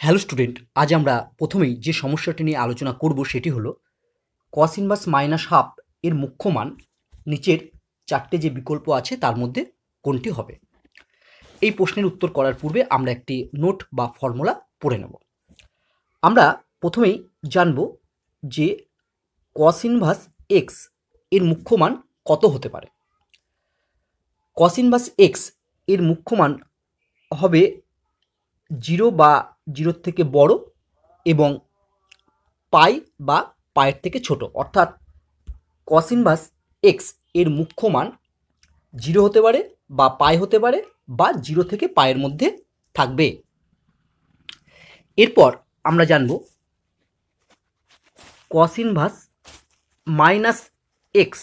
Hello student, আজ আমরা প্রথমেই যে সমস্যাটি নিয়ে আলোচনা করব সেটি হলো কস ইনভার্স মাইনাস হাফ এর মুখ্য মান নিচের চারটে যে বিকল্প আছে তার মধ্যে কোনটি হবে। এই প্রশ্নের উত্তর করার পূর্বে আমরা একটি নোট বা ফর্মুলা পড়ে নেব। আমরা প্রথমেই জানব যে কস ইনভার্স এক্স এর মুখ্য মান কত হতে পারে। কস ইনভার্স এক্স এর মুখ্য মান হবে 0 বা 0 থেকে বড় এবং পাই বা পায়ের থেকে ছোট, অর্থাৎ কস ইনভার্স এক্স এর মুখ্য মান 0 হতে পারে বা পাই হতে পারে বা 0 থেকে পায়ের মধ্যে থাকবে। এরপর আমরা জানব cos inverse minus x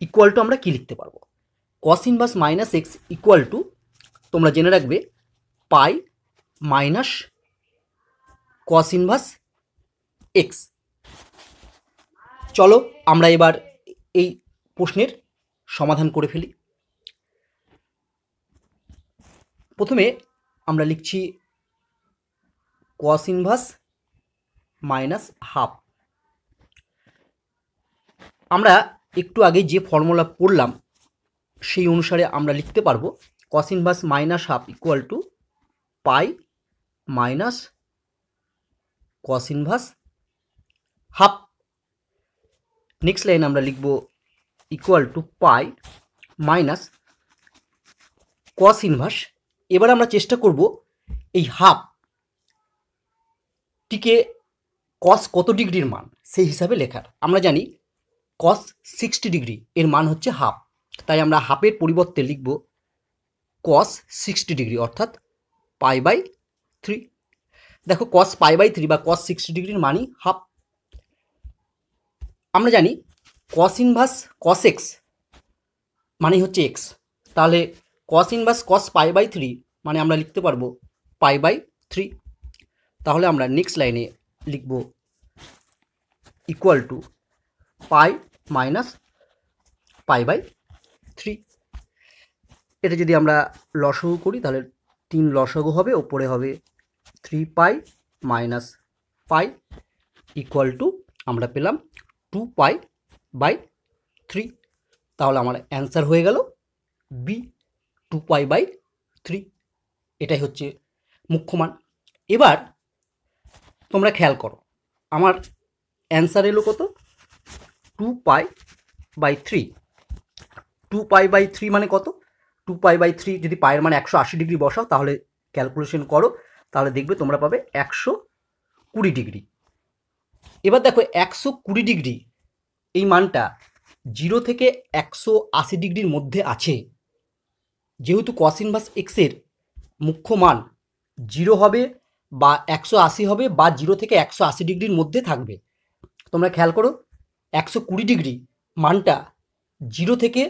equal to আমরা কি লিখতে পারবো। Cos inverse minus x equal to তোমরা জেনে রাখবে পাই মাইনাস কস ইনভার্স এক্স। চলো আমরা এবার এই প্রশ্নের সমাধান করে ফেলি। প্রথমে আমরা লিখছি কস ইনভার্স মাইনাস হাফ। আমরা একটু আগে যে ফর্মুলা পড়লাম সেই অনুসারে আমরা লিখতে পারবো cos inverse minus half equal to pi minus cos inverse half. Next line আমরা লিখব equal to pi minus cos inverse. এবার আমরা চেষ্টা করব এই হাফ টিকে কস কত ডিগ্রির মান সেই হিসাবে লেখার। আমরা জানি কস 60 ডিগ্রি এর মান হচ্ছে হাফ, তাই আমরা হাফের পরিবর্তে লিখব কস 60 ডিগ্রি অর্থাৎ পাই বাই 3। দেখো কস পাই বাই 3 বা কস 60 ডিগ্রির মানই হাফ। আমরা জানি কস ইনভার্স কস এক্স মানেই হচ্ছে এক্স, তাহলে cos inverse cos pi by 3 মানে আমরা লিখতে পারবো পাই বাই 3। তাহলে আমরা নেক্সট লাইনে লিখব equal to pi minus pi by 3। এটা যদি আমরা লসাগু করি তাহলে 3 লসাগু হবে, ওপরে হবে 3 পাই মাইনাস পাই ইকুয়াল টু আমরা পেলাম 2 পাই বাই 3। তাহলে আমার অ্যান্সার হয়ে গেল বি 2 পাই বাই 3। এটাই হচ্ছে মুখ্য মান। এবার তোমরা খেয়াল করো আমার অ্যান্সার এলো কত, 2 পাই বাই 3। 2 পাই বাই 3 মানে কত, 2 পাই বাই 3 যদি পায়ের মানে 180 ডিগ্রি বসাও তাহলে ক্যালকুলেশন করো, তাহলে দেখবে তোমরা পাবে 120 ডিগ্রি। এবার দেখো 120 ডিগ্রি এই মানটা 0 থেকে 180 ডিগ্রির মধ্যে আছে। যেহেতু কস ইনভার্স এক্সের মুখ্য মান 0 হবে বা 180 হবে বা 0 থেকে 180 ডিগ্রির মধ্যে থাকবে। তোমরা খেয়াল করো 120 ডিগ্রি মানটা 0 থেকে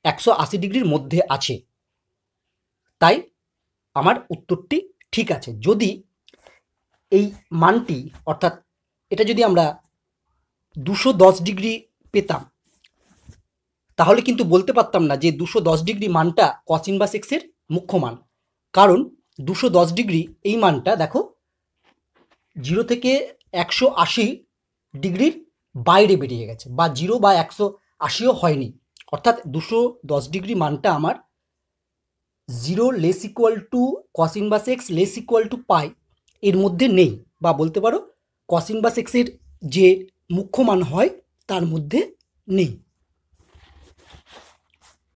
180 ডিগ্রির মধ্যে আছে, তাই আমার উত্তরটি ঠিক আছে। যদি এই মানটি অর্থাৎ এটা যদি আমরা 210 ডিগ্রি পেতাম তাহলে কিন্তু বলতে পারতাম না যে 210 ডিগ্রি মানটা কস ইনভার্স এক্সের মুখ্য মান, কারণ 210 ডিগ্রি এই মানটা দেখো 0 থেকে 180 ডিগ্রির বাইরে বেরিয়ে গেছে বা 0 বা 180ও হয়নি, অর্থাৎ 210 ডিগ্রি মানটা আমার 0 less equal to cos inverse x less equal to pi এর মধ্যে নেই, বা বলতে পারো কস ইনভার্স এক্সের যে মুখ্য মান হয় তার মধ্যে নেই।